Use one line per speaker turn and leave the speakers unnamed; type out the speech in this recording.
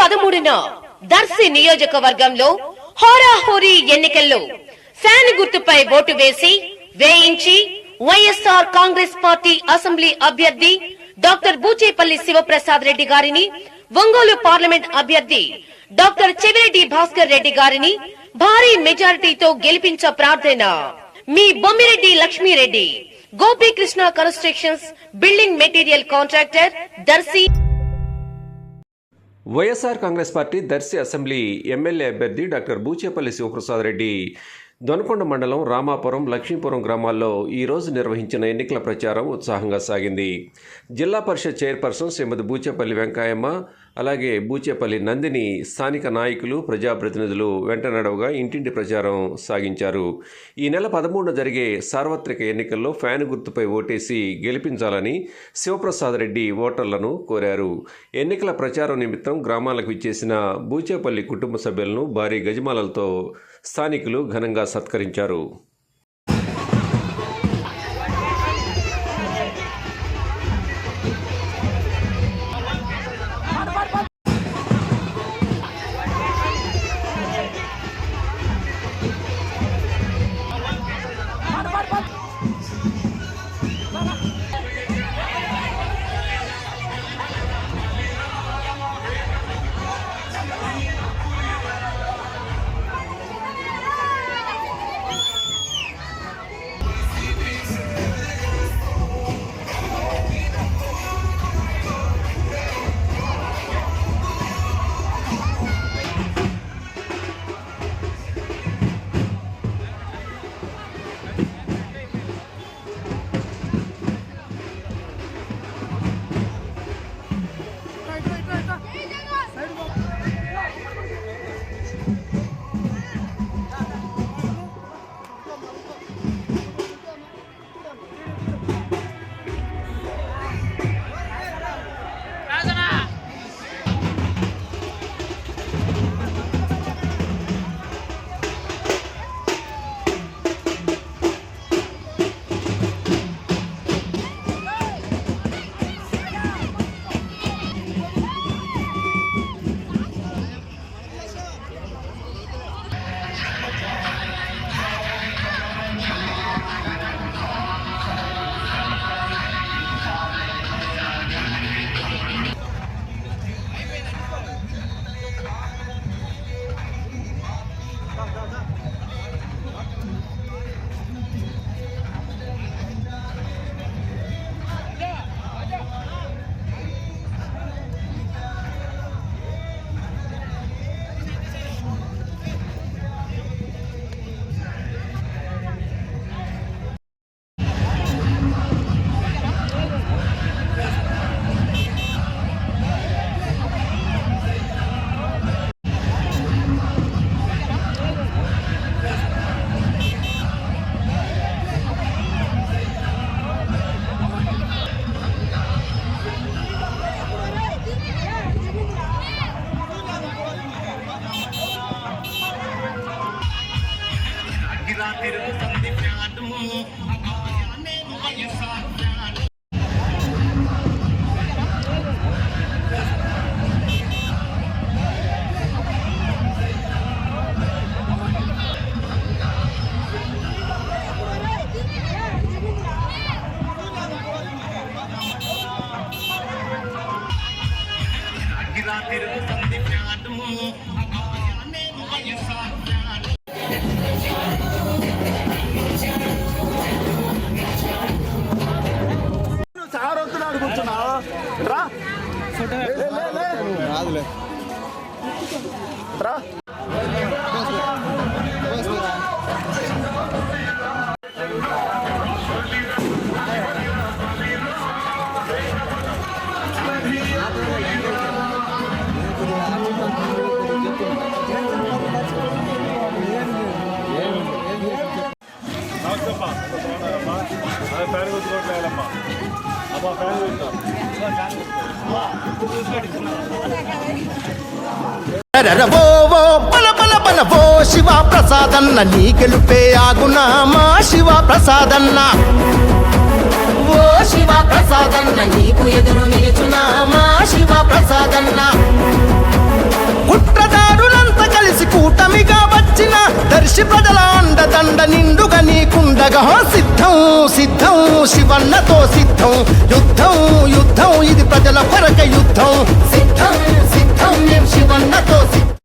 13న దర్శి నియోజకవర్గంలో హోరాహోరీ ఎన్నికల్లో ఫ్యాన్ గుర్తుపై ఓటు వేయించి వైఎస్ఆర్ కాంగ్రెస్ పార్టీ అసెంబ్లీ అభ్యర్థి డాక్టర్ బూచేపల్లి శివప్రసాద్ రెడ్డి గారిని, ఒంగోలు పార్లమెంట్ అభ్యర్థి డాక్టర్ చెవిరెడ్డి భాస్కర్ రెడ్డి గారిని భారీ మెజారిటీతో గెలిపించ ప్రార్థన. మీ Bommireddy Lakshmireddy, Gopikrishna constructions building material contractor, Darsi.
YSR Congress party Darsi assembly MLA అభ్యర్థి డాక్టర్ బూచేపల్లి శివప్రసాద్ రెడ్డి దొనకొండ మండలం రామాపురం, లక్ష్మీపురం గ్రామాల్లో ఈరోజు నిర్వహించిన ఎన్నికల ప్రచారం ఉత్సాహంగా సాగింది. జిల్లా పరిషత్ చైర్పర్సన్ శ్రీమతి బూచేపల్లి వెంకయ్యమ్మ, అలాగే బూచేపల్లి నందిని స్థానిక నాయకులు, ప్రజాప్రతినిధులు వెంట నడవగా ఇంటింటి ప్రచారం సాగించారు. ఈ నెల 13న జరిగే సార్వత్రిక ఎన్నికల్లో ఫ్యాన్ గుర్తుపై ఓటేసి గెలిపించాలని శివప్రసాద్ రెడ్డి ఓటర్లను కోరారు. ఎన్నికల ప్రచారం నిమిత్తం గ్రామాలకు విచ్చేసిన బూచేపల్లి కుటుంబ సభ్యులను భారీ గజమాలలతో స్థానికులు ఘనంగా సత్కరించారు.
శివ ప్రసాదన్న నీ గెలుపే ఆగునా మా శివ ప్రసాదన్న, ఓ శివ ప్రసాదన్న నీకు ఎదురు నిలుచున్నా మా శివ ప్రసాదన్న. దర్శి ప్రజల అండదండ నిండుగా నీకుండగా సిద్ధం సిద్ధం శివన్నతో సిద్ధం యుద్ధం యుద్ధం ఇది